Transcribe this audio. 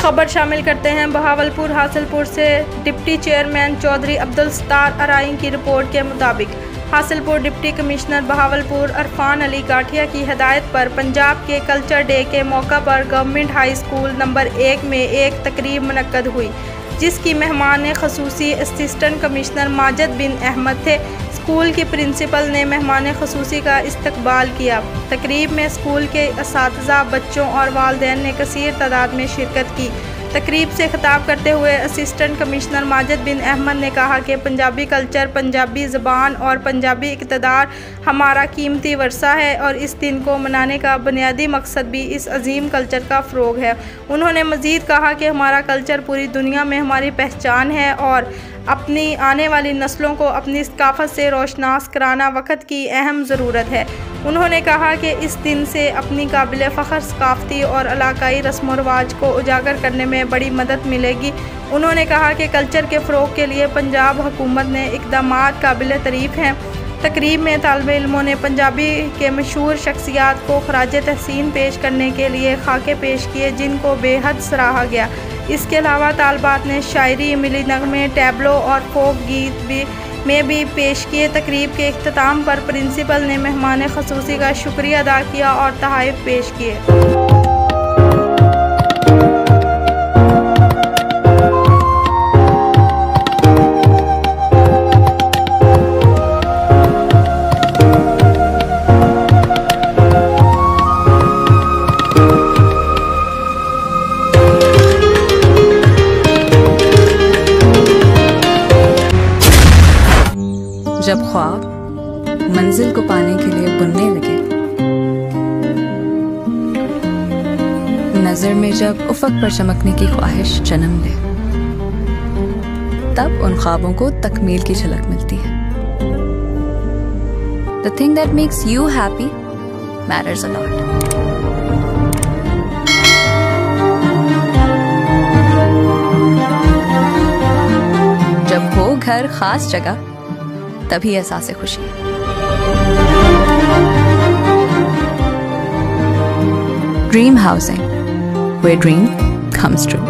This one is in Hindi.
खबर शामिल करते हैं बहावलपुर हासिलपुर से। डिप्टी चेयरमैन चौधरी अब्दुल सत्तार अराई की रिपोर्ट के मुताबिक हासिलपुर डिप्टी कमिश्नर बहावलपुर अरफान अली गाठिया की हिदायत पर पंजाब के कल्चर डे के मौका पर गवर्नमेंट हाई स्कूल नंबर 1 में एक तकरीब मुनक्कद हुई, जिसकी मेहमान खसूसी असिस्टेंट कमिश्नर माजिद बिन अहमद थे। स्कूल की प्रिंसिपल ने मेहमान खसूसी का इस्तकबाल किया। तकरीब में स्कूल के असातिज़ा, बच्चों और वालिदैन ने कसीर तादाद में शिरकत की। तकरीब से खिताब करते हुए असिस्टेंट कमिश्नर माजिद बिन अहमद ने कहा कि पंजाबी कल्चर, पंजाबी ज़बान और पंजाबी इक़्तिदार हमारा कीमती वर्सा है और इस दिन को मनाने का बुनियादी मकसद भी इस अजीम कल्चर का फ़रोग़ है। उन्होंने मज़ीद कहा कि हमारा कल्चर पूरी दुनिया में हमारी पहचान है और अपनी आने वाली नस्लों को अपनी सकाफ़त से रोशनास कराना वक्त की अहम ज़रूरत है। उन्होंने कहा कि इस दिन से अपनी काबिल फ़ख्र सकाफ़ती और इलाकाई रस्म व रिवाज को उजागर करने में बड़ी मदद मिलेगी। उन्होंने कहा कि कल्चर के फ़रोग़ के लिए पंजाब हुकूमत ने इक़दामात काबिल तारीफ़ हैं। तकरीब में तालिबे इल्मों ने पंजाबी के मशहूर शख्सियात को खराज तहसीन पेश करने के लिए खाके पेश किए, जिनको बेहद सराहा गया। इसके अलावा तालबात ने शायरी, मिली नगमे, टैबलो और फोक गीत में भी पेश किए। तकरीब के इख्तिताम पर प्रिंसिपल ने मेहमान खसूसी का शुक्रिया अदा किया और तोहफ़े पेश किए। जब ख्वाब मंजिल को पाने के लिए बुनने लगे, नजर में जब उफक पर चमकने की ख्वाहिश जन्म ले, तब उन ख्वाबों को तकमील की झलक मिलती है। The thing that makes you happy matters a lot. जब हो घर खास जगह, तभी एहसास खुशी। Dream housing, where dream comes true.